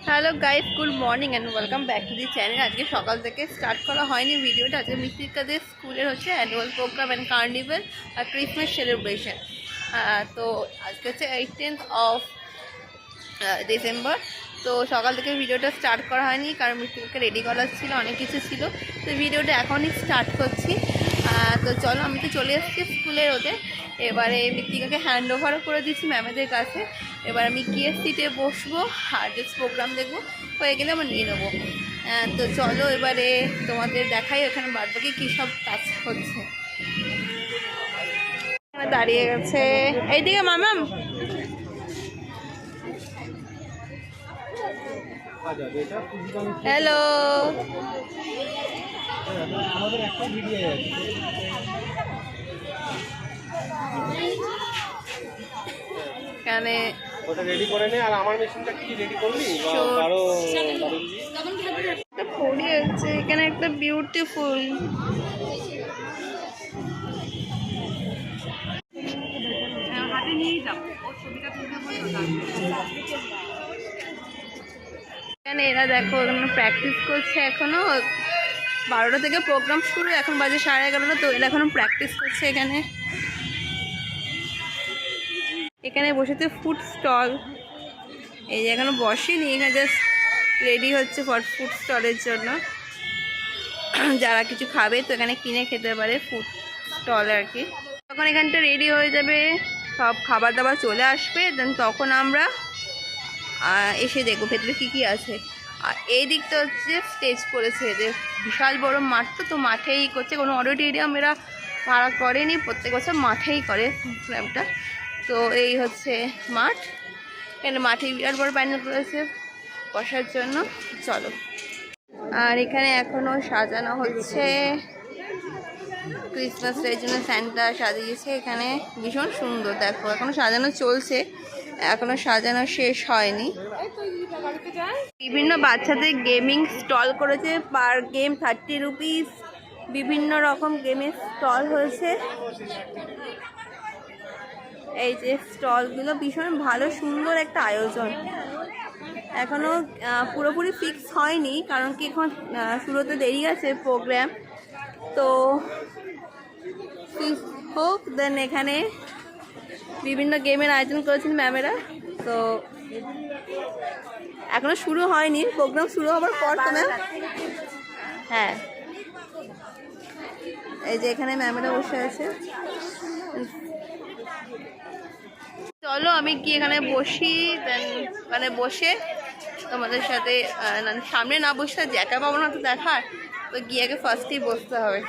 Hello guys, good morning and welcome back to the channel. আজকে সকাল থেকে start করা হয়নি ভিডিওটা। আজকে মিস্ত্রিকাদের স্কুলের হচ্ছে অ্যানুয়াল প্রোগ্রাম অ্যান্ড কার্নিভাল আর ক্রিসমাস সেলিব্রেশন। তো আজকে হচ্ছে 18th অফ ডিসেম্বর। তো সকাল থেকে ভিডিওটা স্টার্ট করা হয়নি কারণ মিস্ত্রিকে রেডি করার ছিল, অনেক কিছু ছিল। তো ভিডিওটা এখনই স্টার্ট করছি। তো চলো, আমি তো চলে এসেছি স্কুলের ওদের। এবারে মৃত্তিকাকে হ্যান্ড ওভারও করে দিচ্ছি ম্যামেদের কাছে। এবার আমি গিয়ে সিটে বসবো আর জাস্ট প্রোগ্রাম দেখবো, হয়ে গেলে আমার নিয়ে নেবো। তো চলো এবারে তোমাদের দেখাই ওখানে বাদবাকি কী সব কাজ হচ্ছে। দাঁড়িয়ে গেছে এইদিকে মামাম। হ্যালো, এখানে ওটা রেডি করে নে। আর আমার মেশিনটা কি রেডি করলি? আরো একটা পড়ি আছে এখানে, একটা বিউটিফুল হাতে নিয়ে যাও। এখানে এরা দেখো এখানে প্র্যাকটিস করছে এখনো। 12টা থেকে প্রোগ্রাম শুরু, এখন বাজে 11:30। তো এরা এখনো প্র্যাকটিস করছে এখানে। এখানে বসেছে ফুড স্টল। এই যে এখনো বসেনি, এখানে জাস্ট রেডি হচ্ছে ফর ফুড স্টলের জন্য। যারা কিছু খাবে তো এখানে কিনে খেতে পারে, ফুড স্টল আর কি। তখন এখানটা রেডি হয়ে যাবে, সব খাবার দাবার চলে আসবে, দেন তখন আমরা এসে দেখবো ভেতরে কী কী আছে। আর এই দিকটা হচ্ছে স্টেজ করেছে এদের, বিশাল বড় মাঠ। তো মাঠেই করছে, কোনো অডিটোরিয়াম এরা ভাড়া করেনি, প্রত্যেক বছর মাঠেই করে প্রোগ্রামটা। তো এই হচ্ছে মাঠ, এখানে মাঠে বিরাট বড় প্যান্ডেল করেছে বসার জন্য। চলো, আর এখানে এখনো সাজানো হচ্ছে ক্রিসমাস ডের জন্য। স্যান্টা সাজিয়েছে এখানে, ভীষণ সুন্দর। দেখো এখনো সাজানো চলছে, এখনো সাজানো শেষ হয়নি। বিভিন্ন বাচ্চাদের গেমিং স্টল করেছে, পার গেম 30 রুপিস। বিভিন্ন রকম গেমের স্টল হয়েছে। এই যে স্টলগুলো ভীষণ ভালো, সুন্দর একটা আয়োজন। এখনো পুরোপুরি ফিক্স হয়নি কারণ কি এখন শুরুতে দেরি আছে প্রোগ্রাম। তো ফিক্স হোক, দেন এখানে বিভিন্ন গেমের আয়োজন করেছেন ম্যামেরা। তো এখনো শুরু হয়নি, প্রোগ্রাম শুরু হবার পর তো ম্যাম। হ্যাঁ, এই যে এখানে ম্যামেরা বসে আছে। চলো আমি কি এখানে বসি, দেন মানে বসে তোমাদের সাথে সামনে না বসতে একা পাবো না তো দেখার। তো গিয়ে আগে ফার্স্টেই বসতে হবে।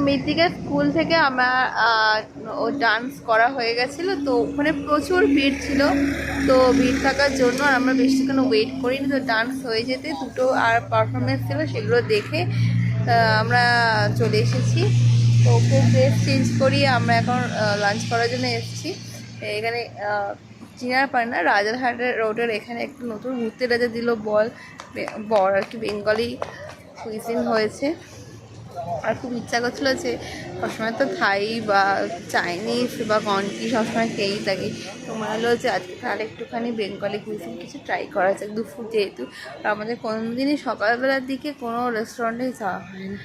মৃত্তিকা স্কুল থেকে আমার ও ডান্স করা হয়ে গেছিলো, তো ওখানে প্রচুর ভিড় ছিল। তো ভিড় থাকার জন্য আর আমরা বেশিক্ষণ ওয়েট করিনি, তো ডান্স হয়ে যেতে দুটো আর পারফরমেন্স ছিল, সেগুলো দেখে আমরা চলে এসেছি। তো ওকে ড্রেস চেঞ্জ করিয়ে আমরা এখন লাঞ্চ করার জন্য এসেছি। এখানে চিনার পায় না, রাজারহাটের রোডের এখানে একটু নতুন ঘুরতে রাজা দিল বর আর কি, বেঙ্গলি কুইজিন হয়েছে। আর খুব ইচ্ছা করছিলো যে সবসময় তো থাই বা চাইনিজ বা কন্টি সবসময় খেয়েই থাকি, তো মনে হলো যে আজকে তাহলে একটুখানি বেঙ্গলি কুইজিন কিছু ট্রাই করা যাক দুপুর যেহেতু। আর আমাদের কোনোদিনই সকালবেলার দিকে কোনো রেস্টুরেন্টেই যাওয়া হয় না,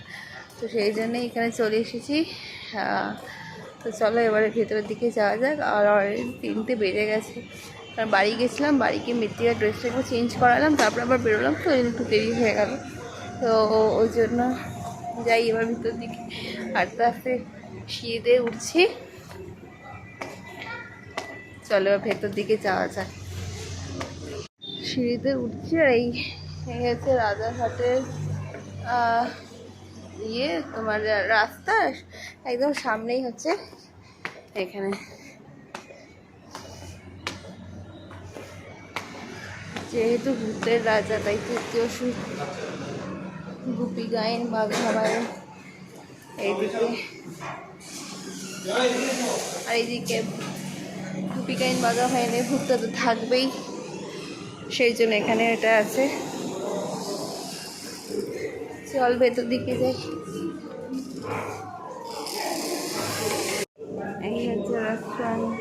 তো সেই জন্যই এখানে চলে এসেছি। তো চলো এবারে ভেতরের দিকে যাওয়া যাক। আর অলরেডি 3টে বেজে গেছে, কারণ বাড়ি গেছিলাম, বাড়িকে মৃত্তিকার ড্রেসটা একটু চেঞ্জ করালাম, তারপর আবার বেরোলাম, তো একটু দেরি হয়ে গেল। তো ওই জন্য যাই এবার ভিতর দিকে। আস্তে আস্তে সিঁড়িতে উঠছি, চলো এবার ভেতর দিকে যাওয়া যাক। সিঁড়িতে উঠছি, আর এই হচ্ছে রাজারহাটের তোমার রাস্তা একদম সামনেই হচ্ছে এখানে। যেহেতু ভূতের রাজা তাই তৃতীয় সুর গুপি গাইন বাঘাবাই এইদিকে, আর এইদিকে গুপি গাইন বাঘা হয়নি, ভূতটা তো থাকবেই, সেই জন্য এখানে এটা আছে। চল ভেতর দিকে যাই। এই হচ্ছে রেস্টুরেন্ট।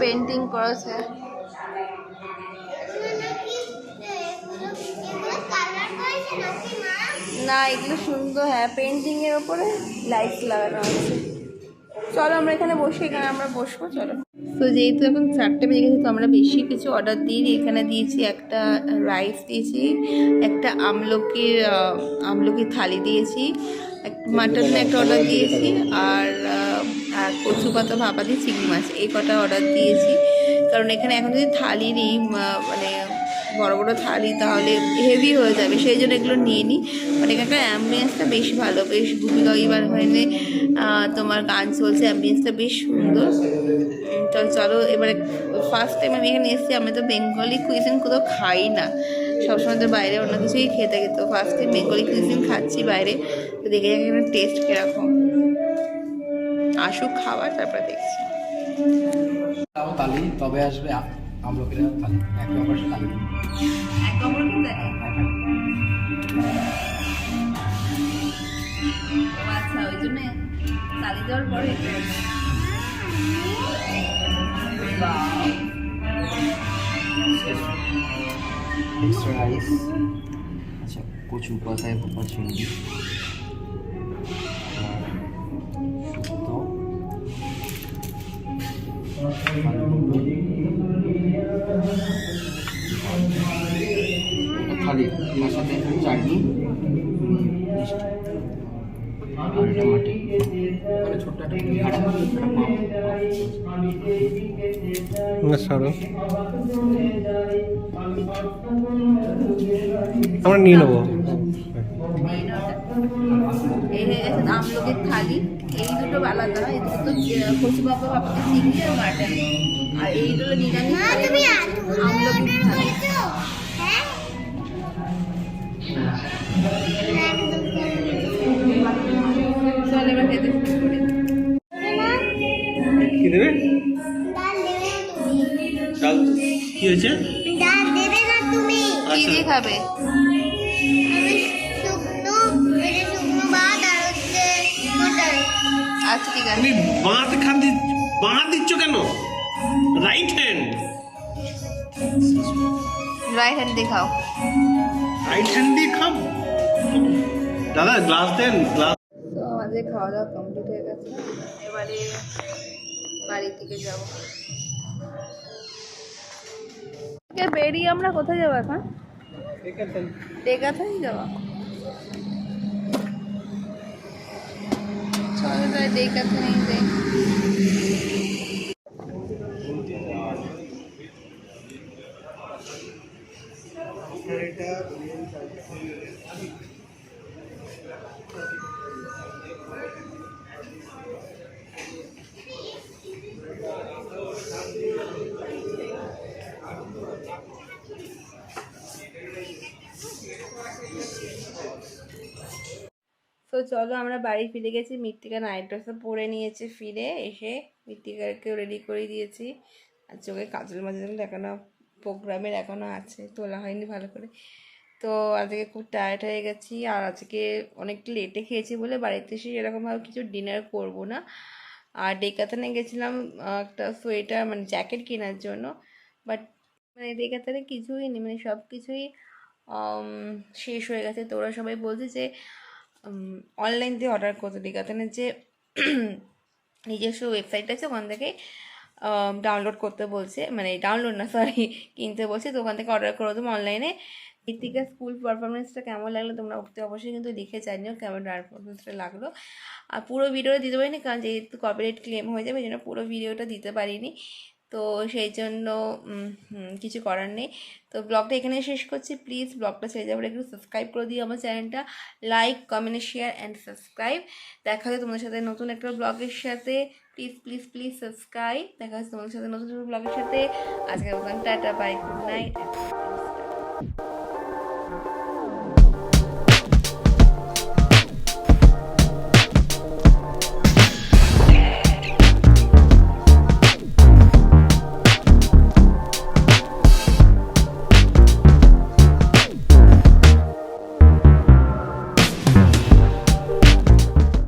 পেন্টিং করেছে, না এগুলো সুন্দর, হ্যাঁ পেন্টিং এর ওপরে লাইট লাগানো আছে। চলো আমরা এখানে বসে, এখানে আমরা বসবো, চলো। তো যেহেতু এখন 4টে বেজে গেছে, তো আমরা বেশি কিছু অর্ডার দিই। এখানে দিয়েছি একটা রাইস দিয়েছি, একটা আমলকির থালি দিয়েছি, মাটন একটা অর্ডার দিয়েছি, আর কচু পাতা ভাপা দিয়ে চিংড়ি মাছ, এই কটা অর্ডার দিয়েছি। কারণ এখানে এখন যদি থালি নিই, মানে বড় বড় থালি, তাহলে হেভি হয়ে যাবে, সেই জন্য এগুলো নিয়ে নিই। মানে এখানকার অ্যাম্বিয়েন্সটা বেশ ভালো, বেশ গুপি গাইবার হয়নি, তোমার গান চলছে, অ্যাম্বিয়েন্সটা বেশ সুন্দর। তো চলো এবারে, ফার্স্ট টাইম আমি এখানে এসেছি, আমি তো বেঙ্গলি কুইজিন কোথাও খাই না, সবসময় তো বাইরে অন্য কিছুই খেয়ে থাকি, তো ফার্স্ট টাইম বেঙ্গলি কুইজিন খাচ্ছি বাইরে। তো দেখে যাক এখানে টেস্ট কীরকম, আসুক খাবার তারপরে দেখছি। তালি তবে আসবে আমলকির থালি, একে অপরের তালি, এক অপরকে দেয়। আচ্ছা, ওই জন্য তালি দেওয়ার পরে এক্সট্রা রাইস, আচ্ছা কচু পাতায় ভাপা চিংড়ি, শুক্তো, থালি, তার সাথে চাটনি, মিষ্টি, আর এটা মাটন, মানে ছোট্ট আমরা নিয়ে নেবো। এই হয়ে গেছে আমলকির থালি, এই দুটো আলাদা, এই দুটো তো কচু বাবা বাবাকে চিংড়ি আর মাটন, আর এই দুটো নিরামিষ আমলকির থালি। চল এবার খেতে শুরু করি। কি দেবে? চাল কি হয়েছে? কি দিয়ে খাবে? আচ্ছা ঠিক আছে। তুমি বাঁ দিচ্ছ কেন? রাইট হ্যান্ড রাইট হ্যান্ড দিয়ে খাও। রাইট হ্যান্ড দিয়ে খাও। দাদা গ্লাস দেন, গ্লাস। তো আমাদের খাওয়া দাওয়া কমপ্লিট হয়ে গেছে, এবারে বাড়ি থেকে যাবো। বেরিয়ে আমরা কোথায় যাবো এখন? ডেকাথাই যাবো। চলো তাই ডেকাথাই যাই। তো চলো আমরা বাড়ি ফিরে গেছি। মৃত্তিকা নাইট ড্রেসটা পরে নিয়েছে, ফিরে এসে মৃত্তিকাকেও রেডি করে দিয়েছি। আর চোখে কাজল মাজল এখনো প্রোগ্রামের এখনও আছে, তোলা হয়নি ভালো করে। তো আজকে খুব টায়ার্ড হয়ে গেছি, আর আজকে অনেকটা লেটে খেয়েছি বলে বাড়িতে এসে এরকমভাবে কিছু ডিনার করব না। আর ডেকাথানে গেছিলাম একটা সোয়েটার মানে জ্যাকেট কেনার জন্য, বাট মানে ডেকাথানে কিছুই নেই, মানে সব কিছুই শেষ হয়ে গেছে। তো ওরা সবাই বলছে যে অনলাইন দিয়ে অর্ডার করতে। ডেকাথানের যে নিজস্ব ওয়েবসাইট আছে ওখান থেকে ডাউনলোড করতে বলছে, মানে ডাউনলোড না সরি, কিনতে বলছে। তো ওখান থেকে অর্ডার করে দেবো অনলাইনে। মৃত্তিকা স্কুল পারফরমেন্সটা কেমন লাগলো তোমরা অবশ্যই কিন্তু লিখে জানিও কেমন পারফরমেন্সটা লাগলো। আর পুরো ভিডিওটা দিতে পারিনি কারণ যেহেতু কপিরাইট ক্লেম হয়ে যাবে, এই জন্য পুরো ভিডিওটা দিতে পারিনি। তো সেই জন্য কিছু করার নেই। তো ব্লগটা এখানে শেষ করছি। প্লিজ ব্লগটা ছেড়ে যাবার একটু সাবস্ক্রাইব করে দিও আমার চ্যানেলটা। Like, comment, share and subscribe. দেখা হবে তোমাদের সাথে নতুন একটা ব্লগের সাথে। Please please please subscribe. দেখা হচ্ছে তোমাদের সাথে নতুন ব্লগের সাথে। আজকে টাটা, বাই, গুড নাইট।